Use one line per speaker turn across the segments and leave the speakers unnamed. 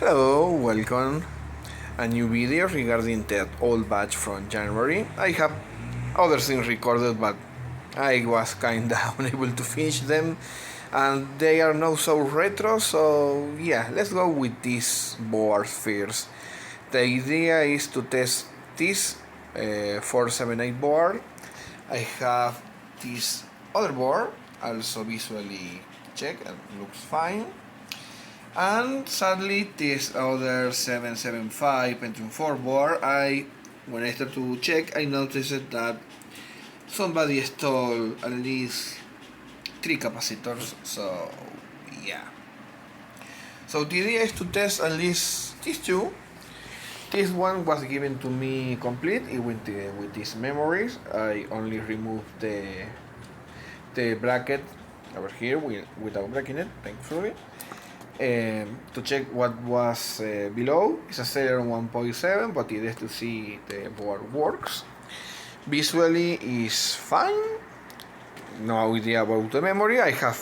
Hello, welcome. A new video regarding that old batch from January. I have other things recorded, but I was kinda unable to finish them, and they are not so retro. So yeah, let's go with this board first. The idea is to test this 478 board. I have this other board, also visually checked and looks fine. And sadly, this other 775 Pentium 4 board, when I started to check, I noticed that somebody stole at least 3 capacitors. So yeah. So the idea is to test at least these two. This one was given to me complete with these memories. I only removed the bracket over here without breaking it, thankfully. To check what was below. It's a Celeron 1.7, but it is to see the board works. Visually is fine. No idea about the memory. I have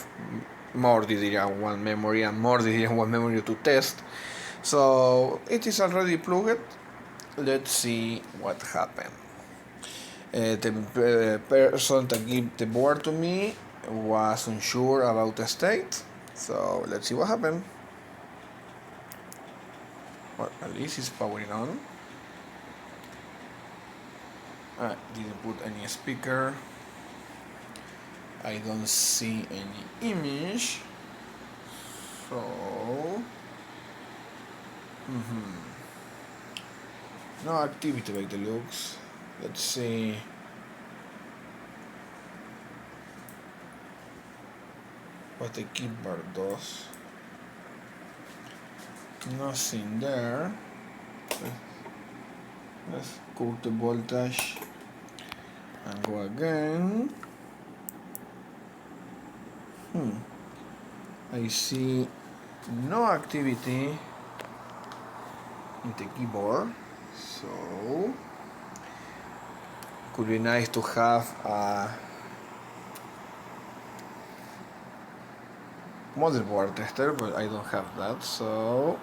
more DDR1 memory and more DDR1 memory to test. So it is already plugged. Let's see what happened. The person that gave the board to me was unsure about the state. So let's see what happened. Well, at least it's powering on. I didn't put any speaker. I don't see any image. So no activity by the looks. Let's see. What the keyboard does. Nothing there. Let's go to voltage and go again. I see no activity in the keyboard, so could be nice to have a motherboard tester, but I don't have that, so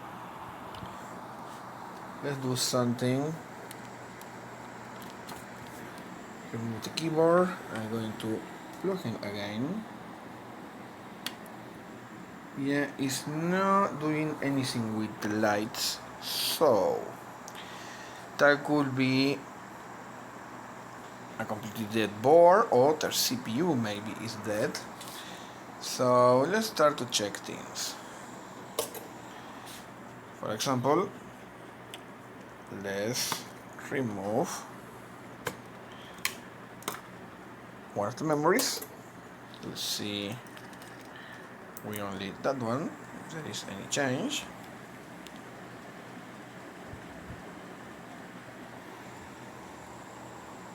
let's do something. Remove the keyboard. I'm going to plug in again. Yeah, it's not doing anything with the lights, so that could be a completely dead board, or the CPU maybe is dead. So let's start to check things. For example, let's remove one of the memories. Let's see, we only that one, if there is any change.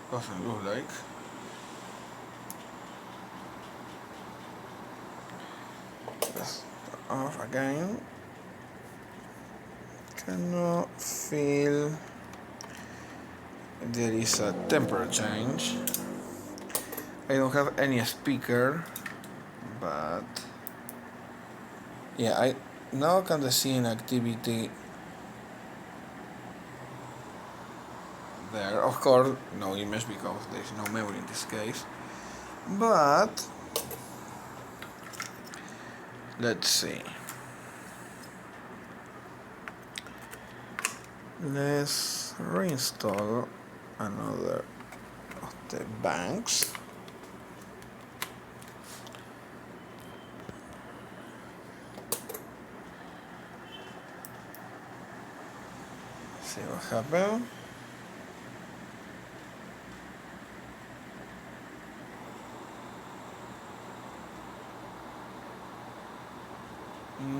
Doesn't look like. Let's turn off again. Cannot feel there is a temperature change. I don't have any speaker, but yeah, I now can see an activity there. Of course, no image because there is no memory in this case. But let's see. Let's reinstall another of the banks. See what happened.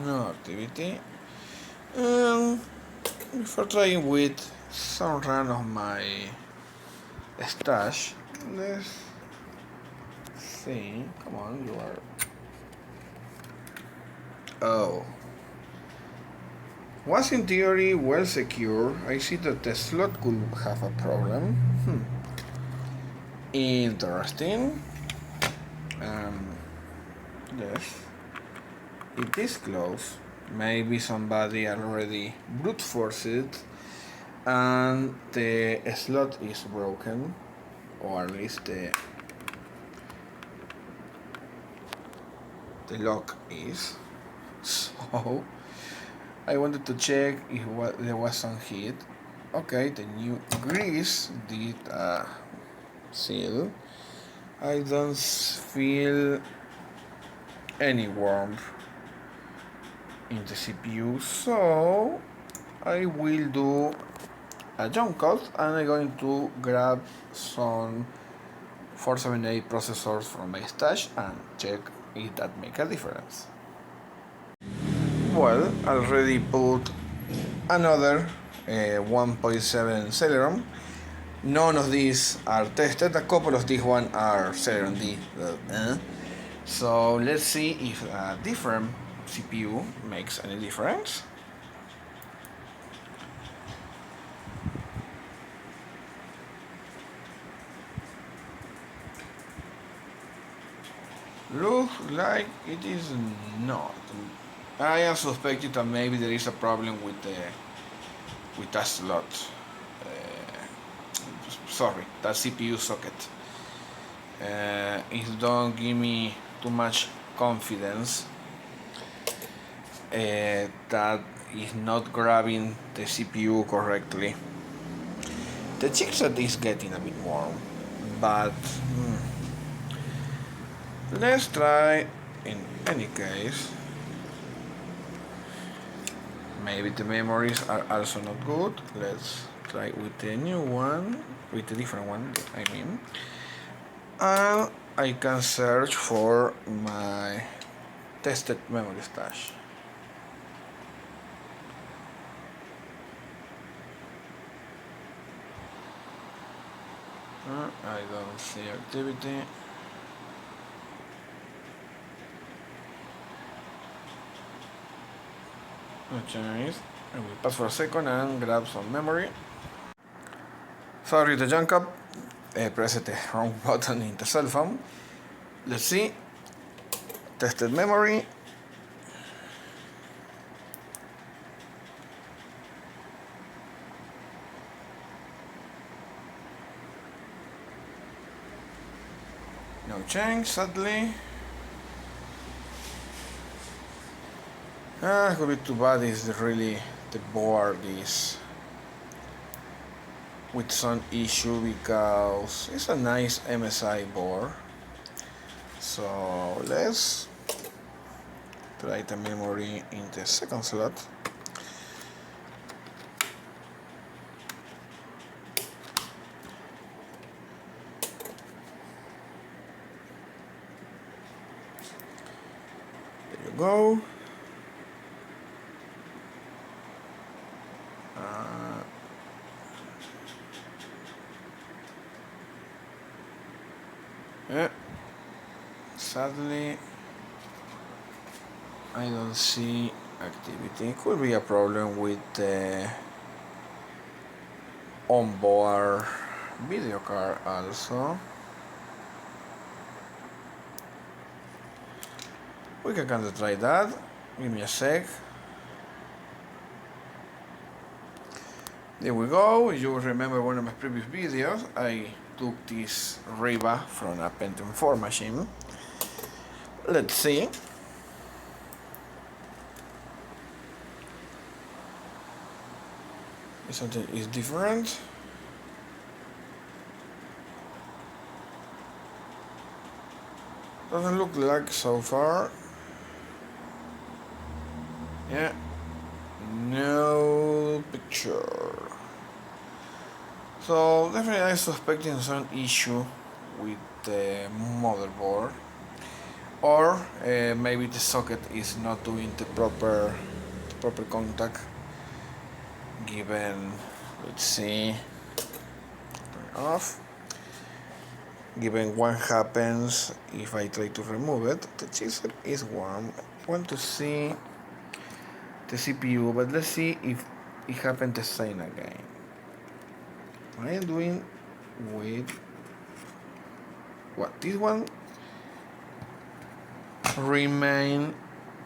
No activity. Before trying with some run of my stash, let's see. Come on, you are. Oh. Was in theory well secure. I see that the slot could have a problem. Interesting. Yes. It is close. Maybe somebody already brute forced it and the slot is broken, or at least the lock is. So I wanted to check if there was some heat. Okay, the new grease did seal. I don't feel any warmth in the CPU, so I will do a jump cut and I'm going to grab some 478 processors from my stash and check if that make a difference. Well, I already put another 1.7 Celeron. None of these are tested. A couple of these ones are Celeron D. So let's see if a different CPU makes any difference. Looks like it is not. I am suspecting that maybe there is a problem with that slot. Sorry, that CPU socket. It don't give me too much confidence that is not grabbing the CPU correctly. The chipset is getting a bit warm, but let's try in any case. Maybe the memories are also not good. Let's try with the new one, with the different one, I mean. And I can search for my tested memory stash. I don't see activity. No change. I will pause for a second and grab some memory. Sorry, the junk up. Pressed the wrong button in the cell phone. Let's see. Tested memory. No change, sadly. It could be too bad. Is really the board is with some issue because it's a nice MSI board. So let's try the memory in the second slot. There you go. Sadly, I don't see activity. Could be a problem with the onboard video card also. We can kind of try that. Give me a sec. There we go. You remember one of my previous videos, I took this Riva from a Pentium 4 machine. Let's see. Something is different. Doesn't look like so far. Yeah. No picture. So definitely I'm suspecting some issue with the motherboard, or maybe the socket is not doing the proper contact. Given, let's see, turn off. Given what happens if I try to remove it, the chipset is warm. I want to see the CPU, but let's see if it happened the same again. I am doing with what this one remain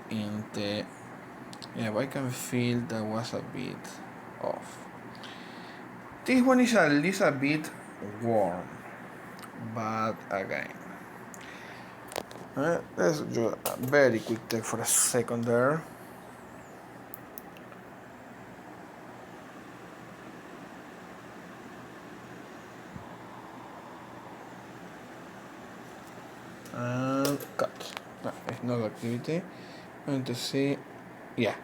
in the Yeah, but I can feel that was a bit off. This one is at least a bit warm, but again, let's do a very quick take for a second there. And cut. No, it's not activity. I'm going to see. Yeah,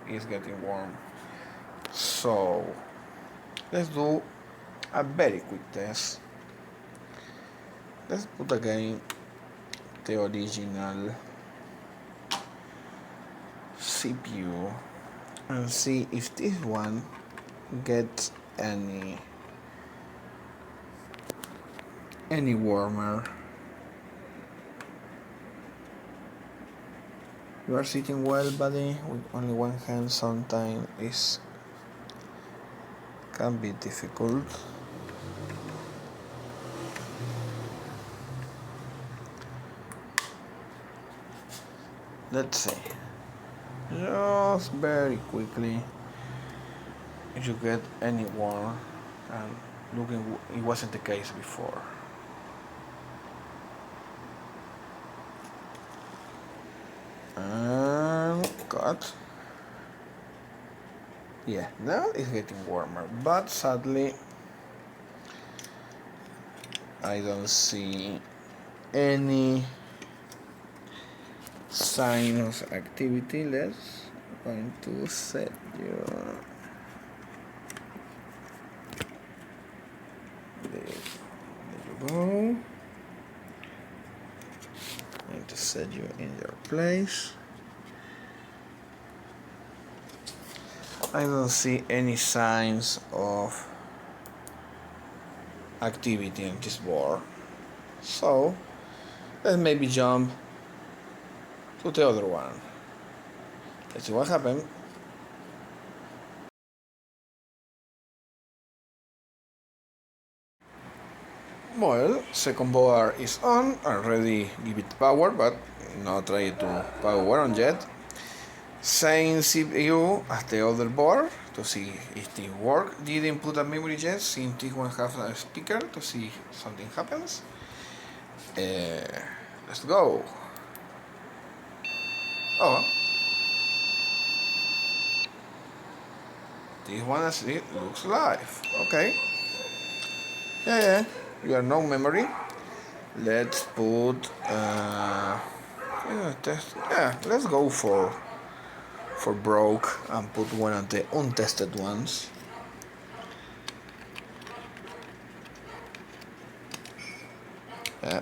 it's getting warm. So let's do a very quick test. Let's put again the original CPU and see if this one gets any warmer. You are sitting well, buddy. With only one hand sometimes is can be difficult. Let's see. Just very quickly if you get any warm, and looking it wasn't the case before. And cut. Yeah, now it's getting warmer, but sadly I don't see any sign of activity. Let's going to set you. There you go. Going to set you in your place. I don't see any signs of activity on this board, so let's maybe jump to the other one. Let's see what happened. Well, second board is on. Already give it power, but not try to power on yet. Same CPU as the other board to see if it works. Didn't put a memory yet, since this one has a speaker to see if something happens. Let's go. Oh, this one actually looks live. Okay. Yeah. You are no memory. Let's put. Test. Yeah, let's go for broke and put one of the untested ones. Yeah,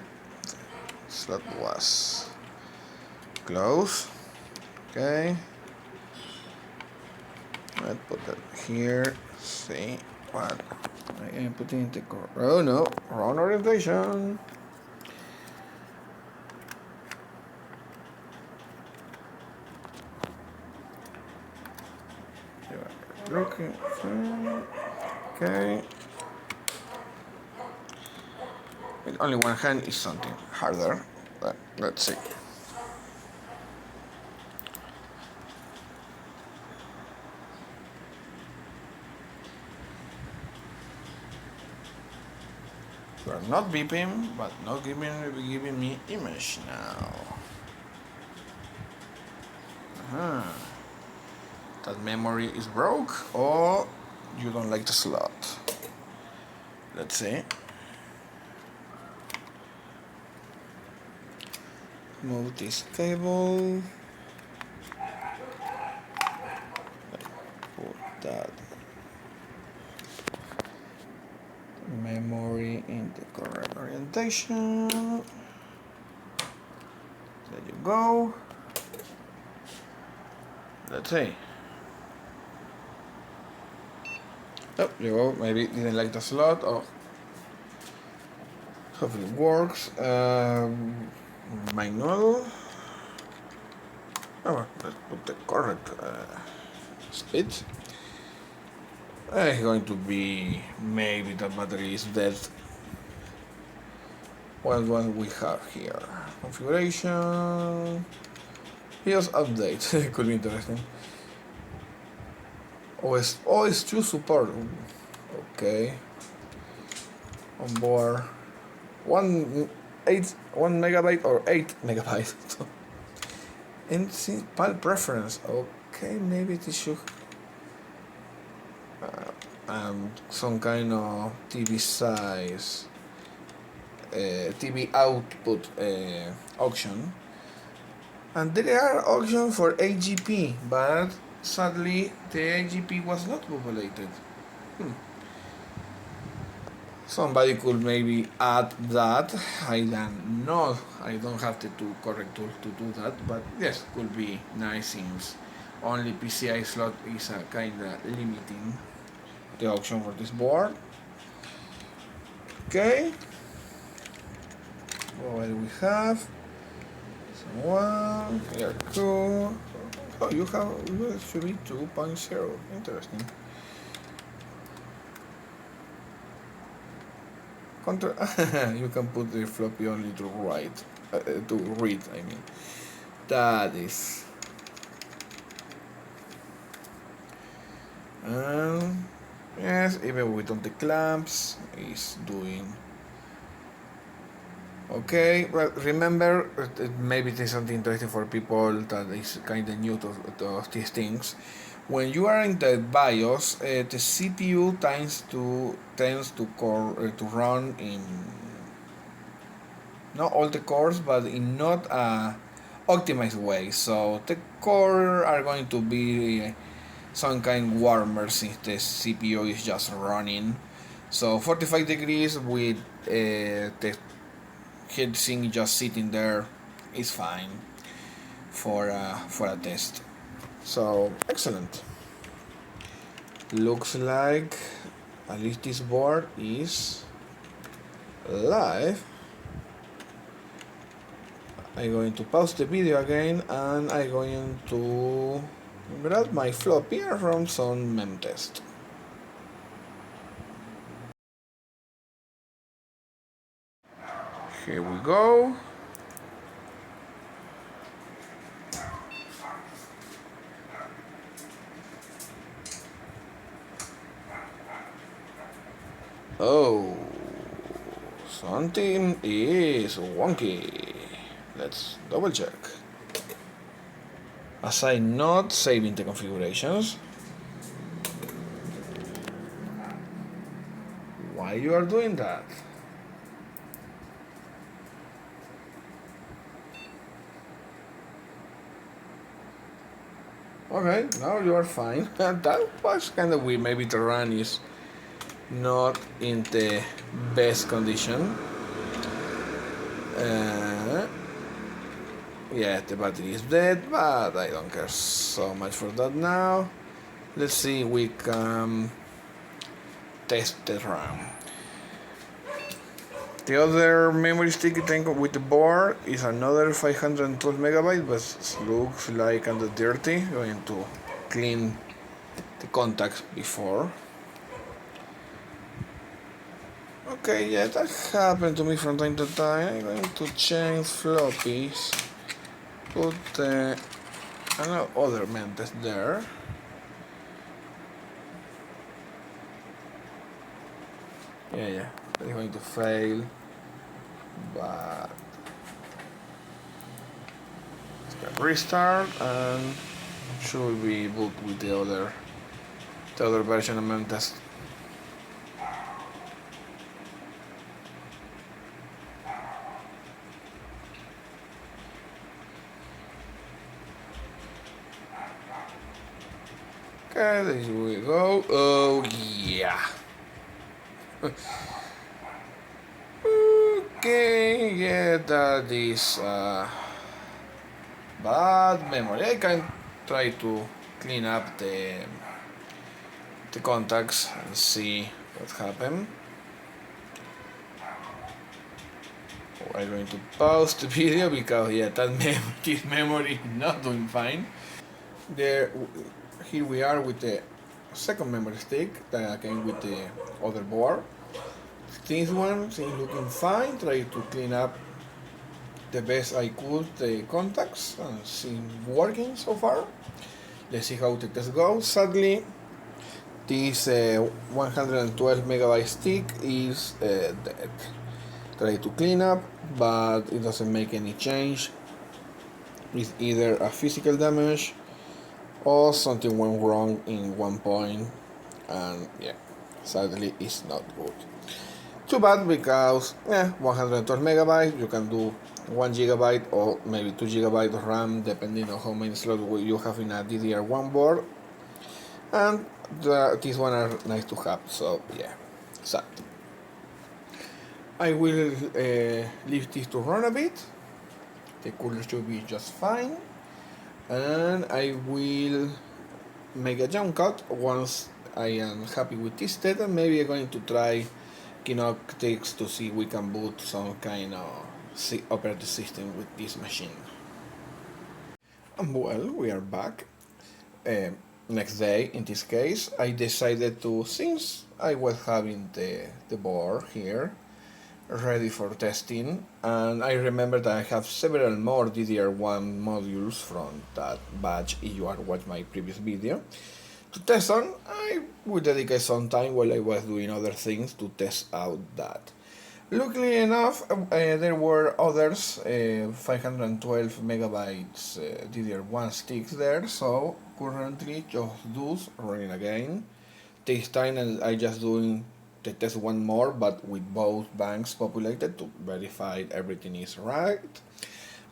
slot was close. Okay, let's put that here. See what I am putting the oh no, wrong orientation. Looking okay. With only one hand is something harder, but let's see. You are not beeping, but not giving me image now. That memory is broke, or you don't like the slot. Let's see. Move this cable. Put that memory in the correct orientation. There you go. Let's see. Oh, there you go. Maybe didn't like the slot. Oh, hopefully it works. Manual. Oh, let's put the correct speed. It's going to be maybe the battery is dead. What we have here? Configuration. Here's update. Could be interesting. OS2 support. Okay. On board. 1 megabyte or 8 megabytes. And PAL preference. Okay, maybe this should some kind of TV size, TV output option. And there are options for AGP, but sadly the AGP was not populated. Somebody could maybe add that. I don't know. I don't have the correct tools to do that, but yes, could be nice since only PCI slot is kinda limiting the option for this board. Okay. What do we have? Someone. Here, cool. Oh, you have USB 2.0. Interesting. You can put the floppy only to write, to read. I mean, that is. Yes, even without the clamps, is doing. Okay, well, remember, maybe this is something interesting for people that is kind of new to these things. When you are in the BIOS, the CPU tends to run in not all the cores, but in not a optimized way. So the core are going to be some kind warmer since the CPU is just running. So 45 degrees with the heatsink just sitting there is fine for a test. So excellent. Looks like at least this board is live. I'm going to pause the video again and I'm going to grab my floppy and run some mem test. Here we go. Oh, something is wonky. Let's double check. As I'm not saving the configurations. Why you are doing that? Okay, now you are fine. That was kind of weird. Maybe the run is not in the best condition. Yeah, the battery is dead, but I don't care so much for that now. Let's see if we can test the RAM. The other memory stick with the board is another 512 megabytes, but it looks like kind of dirty. Going to clean the contacts before. Okay, yeah, that happened to me from time to time. I'm going to change floppies. Put another mentes there. Yeah, it's going to fail, but it's gonna restart and should be boot with the other version of mentes. Okay, there we go. Oh yeah. Okay, yeah, that is bad memory. I can try to clean up the contacts and see what happened. I'm going to pause the video because yeah, this memory is not doing fine. Here we are with the second memory stick that came with the other board. This one seems looking fine. Try to clean up the best I could the contacts and seems working so far. Let's see how the test goes. Sadly, This 112 megabyte stick is dead. Try to clean up, but it doesn't make any change. It's either a physical damage or something went wrong in one point, and yeah, sadly it's not good. Too bad, because 112 megabytes, you can do 1 gigabyte or maybe 2 gigabyte of RAM depending on how many slots you have in a DDR1 board, and these one are nice to have, so yeah, sad. I will leave this to run a bit. The cooler should be just fine, and I will make a jump cut once I am happy with this data. Maybe I'm going to try Kinoptics to see if we can boot some kind of operating system with this machine. And well, we are back. Next day, in this case, I decided to, since I was having the board here ready for testing, and I remember that I have several more DDR1 modules from that batch. If you are watching my previous video to test on, I would dedicate some time while I was doing other things to test out that. Luckily enough, there were others 512 megabytes DDR1 sticks there, so currently just those running again. This time I just doing the test one more, but with both banks populated to verify everything is right.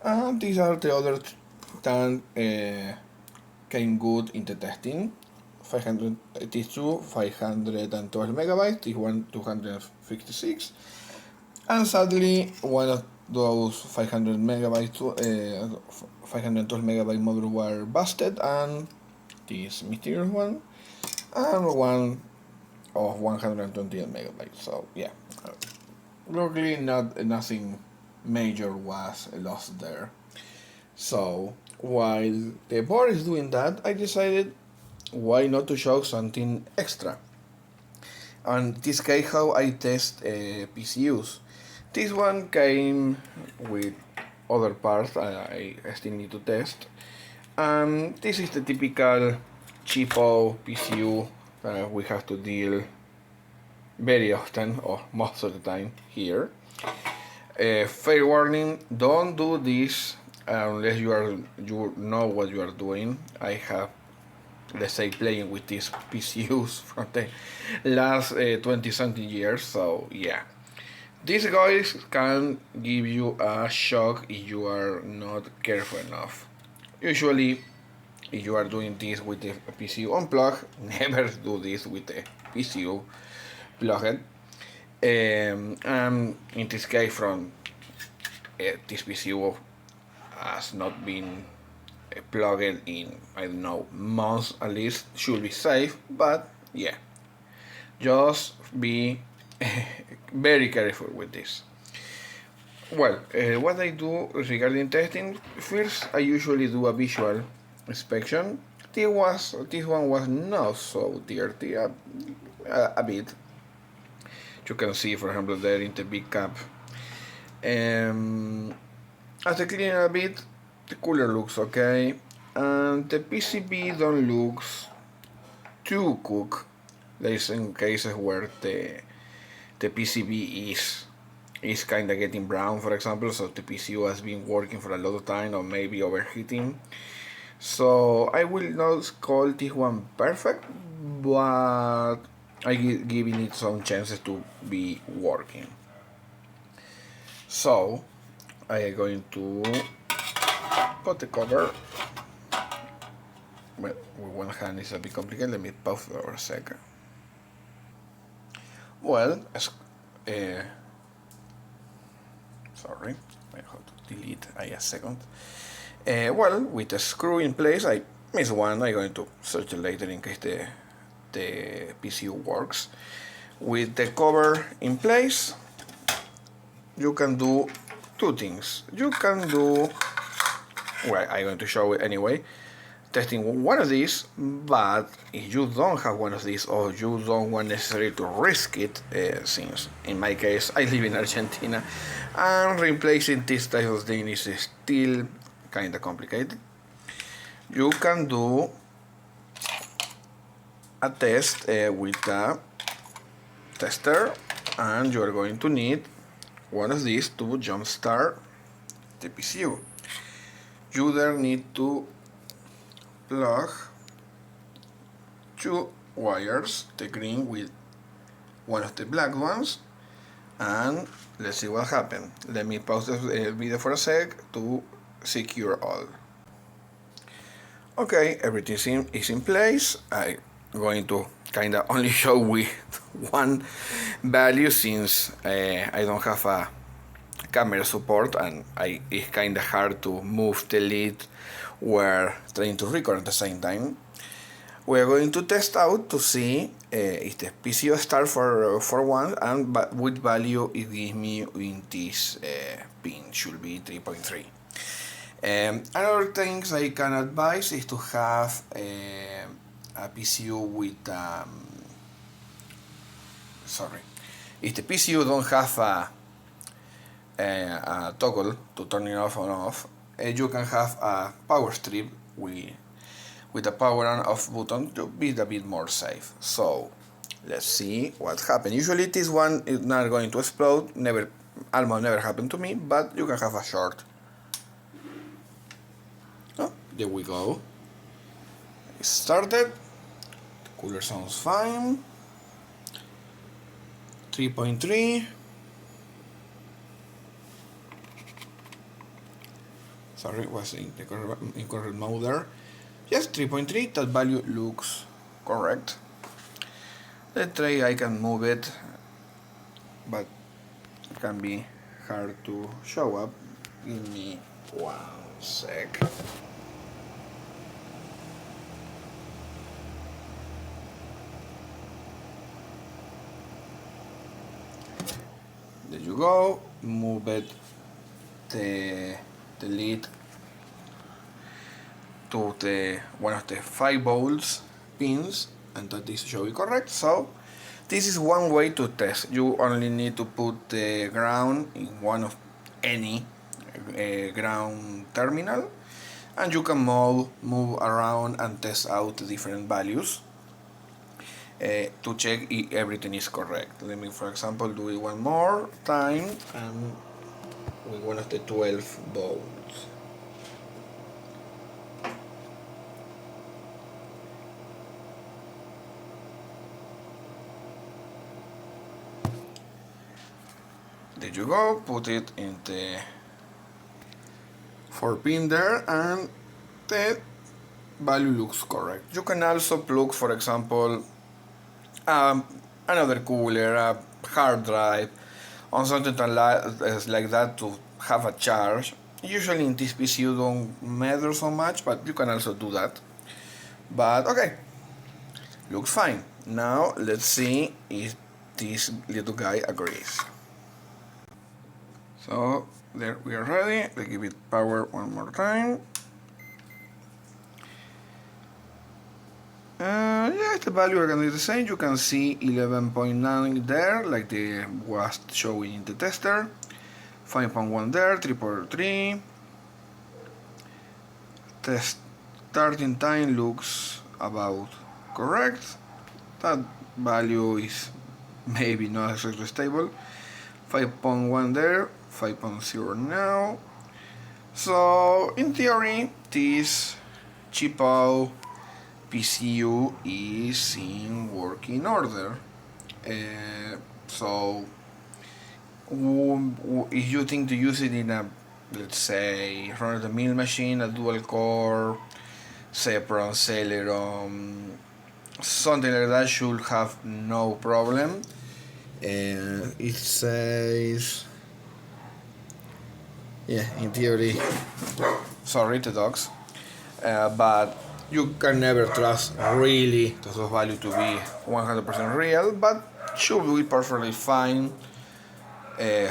And these are the other that came good in the testing. 500, this two 512 megabytes, this one 256. And sadly, one of those 500 megabytes, 512 megabyte module were busted, and this mysterious one, and one of 128 megabytes. So yeah, luckily nothing major was lost there. So while the board is doing that, I decided why not to show something extra. And this case how I test PSUs. This one came with other parts I still need to test. This is the typical cheapo PSU that we have to deal very often, or most of the time here. Fair warning, don't do this unless you know what you are doing. I have, let's say, playing with these PSUs from the last 20 something years, so yeah. These guys can give you a shock if you are not careful enough. Usually, if you are doing this with the PSU unplugged, never do this with the PSU plugged. And in this case, from this PSU has not been plugged in, I don't know, months at least, should be safe, but yeah, just be very careful with this. Well, what I do regarding testing, first I usually do a visual inspection. This one was not so dirty, a bit. You can see, for example, there in the big cap. After cleaning a bit, the cooler looks okay, and the PCB don't look too cooked. There is some cases where the PCB is kind of getting brown, for example, so the PCU has been working for a lot of time or maybe overheating. So I will not call this one perfect, but I giving it some chances to be working. So I am going to put the cover. Well, with one hand is a bit complicated. Let me pause for a second. Well, sorry, I have to delete a second. Well, with the screw in place, I missed one. I'm going to search it later in case the PCU works. With the cover in place, you can do two things. You can do, well, I'm going to show it anyway, testing one of these, but if you don't have one of these or you don't want necessarily to risk it, since in my case I live in Argentina and replacing this type of thing is still kind of complicated, you can do a test with a tester, and you are going to need one of these to jumpstart the PSU. You there need to plug two wires, the green with one of the black ones, and let's see what happened. Let me pause the video for a sec to secure all. Okay, everything is in place. I'm going to kinda only show with one value since I don't have a camera support and it's kinda hard to move the lid while trying to record at the same time. We are going to test out to see if the PSU starts for 1 and what value it gives me in this pin. Should be 3.3. Another things I can advise is to have a PSU with if the PSU don't have a toggle to turn it off and off, you can have a power strip with a power on off button to be a bit more safe. So let's see what happens. Usually this one is not going to explode, almost never happened to me, but you can have a short. Oh, there we go. It started. The cooler sounds fine. 3.3. Sorry, was in the incorrect mode there. Yes, 3.3, that value looks correct. The tray, I can move it, but it can be hard to show up. Give me 1 sec. There you go. Move it, the lid to the one of the 5 volts pins, and that is should be correct. So this is one way to test. You only need to put the ground in one of any ground terminal, and you can move around and test out different values to check if everything is correct. Let me, for example, do it one more time and with one of the 12 volts. There you go, put it in the 4 pin there and the value looks correct. You can also plug, for example, another cooler, a hard drive, or something like that to have a charge. Usually in this PSU don't matter so much, but you can also do that. But okay, looks fine. Now let's see if this little guy agrees. So there we are ready. Let's give it power one more time. Yes, the value are going to be the same. You can see 11.9 there, like the was showing in the tester. 5.1 there, 3.3. The starting time looks about correct. That value is maybe not exactly stable. 5.1 there, 5.0 now. So in theory, this cheapo PSU is in working order. So if you think to use it in a, let's say, run-of-the-mill machine, a dual core, Cepron, Celeron, something like that should have no problem. It says, yeah, in theory, sorry the dogs, but you can never trust really those value to be 100% real, but should be perfectly fine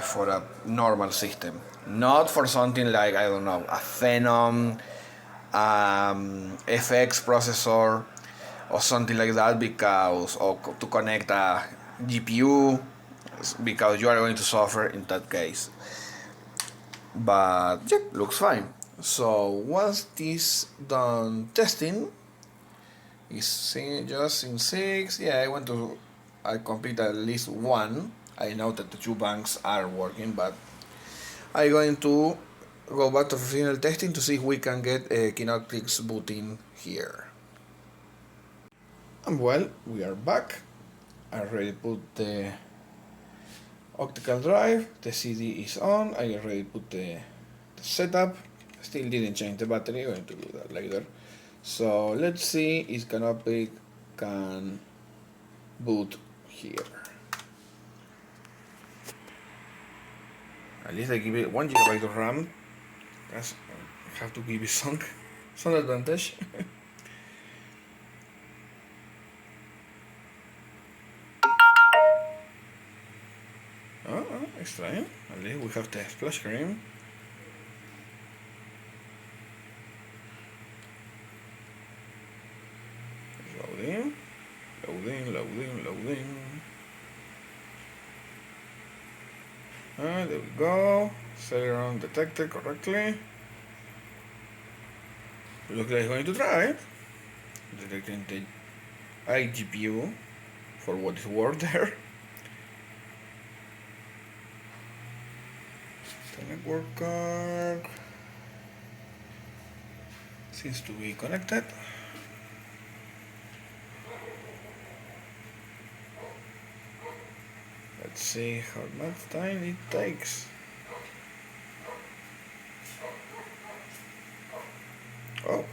for a normal system. Not for something like, I don't know, a Phenom, FX processor, or something like that, because, or to connect a GPU, because you are going to suffer in that case. But yeah, looks fine. So once this done testing, It's just in 6. Yeah, I complete at least one. I know that the two banks are working, but I'm going to go back to final testing to see if we can get a Kinoptics booting here. And well, we are back. I already put the optical drive, the CD is on, I already put the setup, still didn't change the battery, I'm going to do that later. So let's see if Canopy can boot here. At least I give it 1 GB of RAM. That's, I have to give it some advantage. Extraño. At least we have the splash screen. Loading. There we go. Celeron detected correctly. Looks like it's going to try it. Detecting the iGPU for what is worth there. The network card seems to be connected. Let's see how much time it takes. Oh.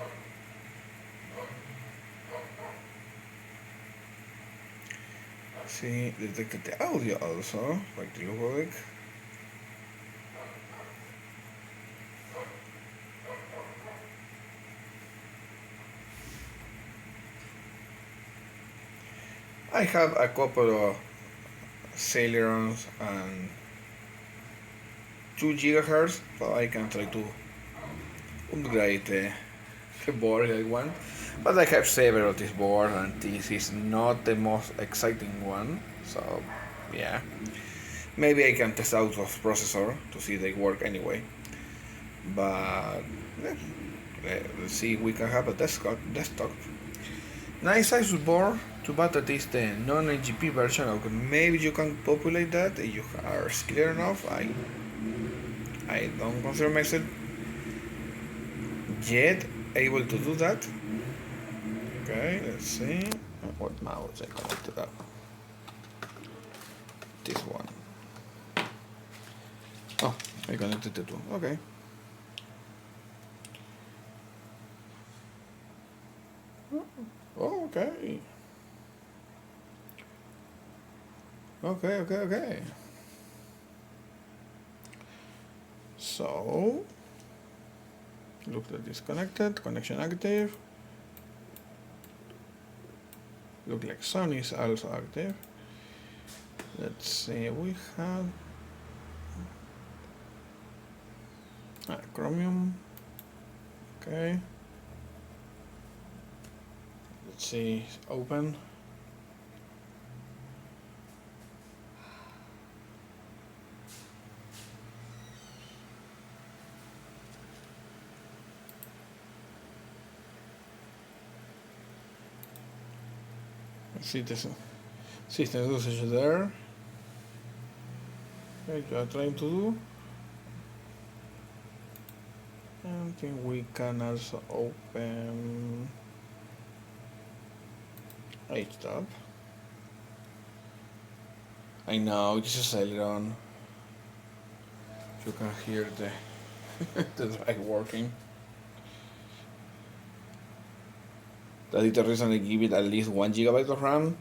See, detected the audio also, like the look. I have a couple of Celerons and 2 GHz, so I can try to upgrade the board I want. But I have several of this board, and this is not the most exciting one, so yeah. Maybe I can test out those processor to see if they work anyway. But yeah, let's see if we can have a desktop. Nice Asus board. Too bad that is the non-AGP version. Okay, maybe you can populate that if you are skilled enough. I don't consider myself yet able to do that. Okay, let's see. What mouse I connected up? This one. Oh, I connected the two. Okay. Oh, okay. Okay. So, look at disconnected, connection active. Look like Sony is also active. Let's see, we have Chromium. Okay. Let's see, open. Let's see this system usage there. Okay, you are trying to do. I think we can also open HTAB. I know this is Celeron. You can hear the drive working. That is the reason I give it at least 1 GB of RAM.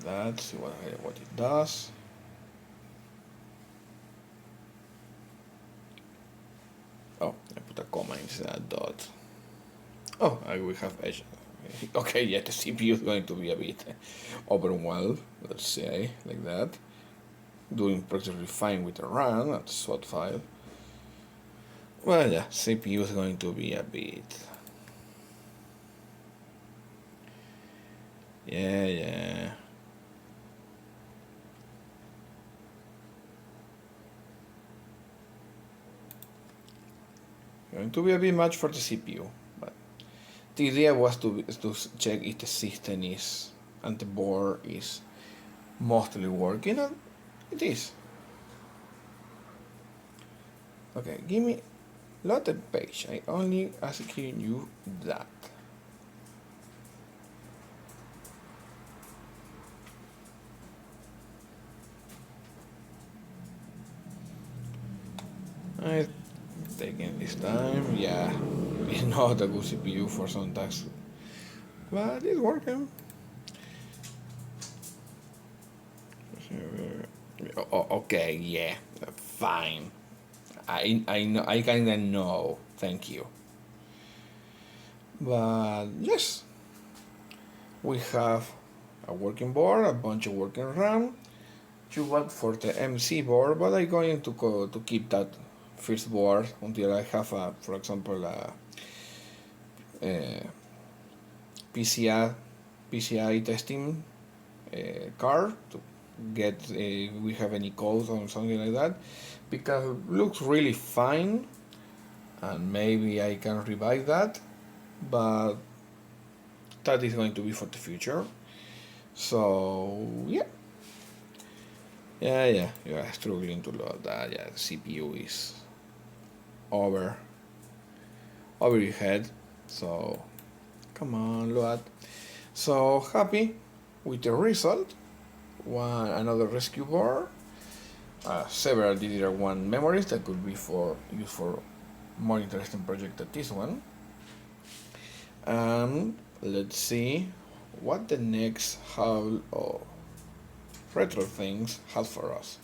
That's what it does. Oh, I put a comma instead of dot. Oh, I will have edge. Okay, yeah, the CPU is going to be a bit overwhelmed, let's say, like that. Doing practically fine with the RAM, that's SWAT file. Well, yeah, CPU is going to be a bit. Yeah. Going to be a bit much for the CPU, but the idea was to check if the system is and the board is mostly working, and it is. Okay, give me load the page. I only asking you that. I taking this time. Yeah, it's not a good CPU for some tasks, but it's working. Okay, yeah, fine. I know, I kinda know. Thank you. But yes, we have a working board, a bunch of working RAM, 2 watt for the MC board, but I'm going to keep that first board until I have a, for example, a PCI testing card to get we have any code or something like that, because it looks really fine, and maybe I can revive that, but that is going to be for the future. So yeah, struggling to load that. Yeah, the CPU is over your head. So come on, load. So happy with the result. Another rescue board, several DDR1 memories that could be used for more interesting project than this one. Let's see what the next haul of retro things has for us.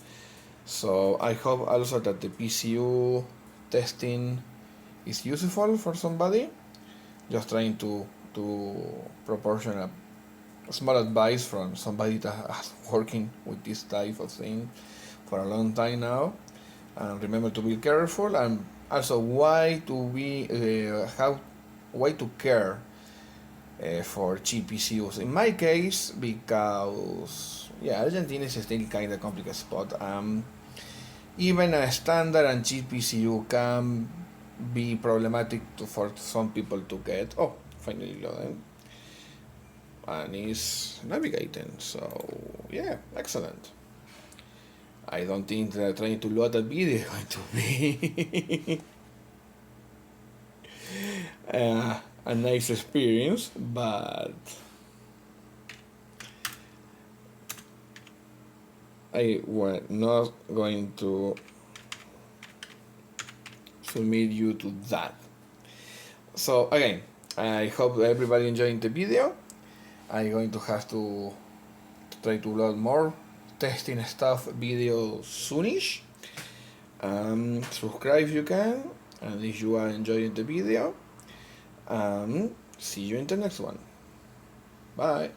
So I hope also that the PSU testing is useful for somebody. Just trying to proportion a small advice from somebody that has working with this type of thing for a long time now. And remember to be careful, and also why to care for cheap PCUs. In my case, because Argentina is still kind of complicated spot. Even a standard and cheap PCU can be problematic for some people to get. Oh, finally loading, and is navigating. So yeah, excellent. I don't think that trying to load that video is going to be a nice experience, but I was not going to submit you to that. So again, I hope everybody enjoying the video. I'm going to have to try to load more testing stuff videos soonish. Subscribe if you can, and if you are enjoying the video, see you in the next one. Bye.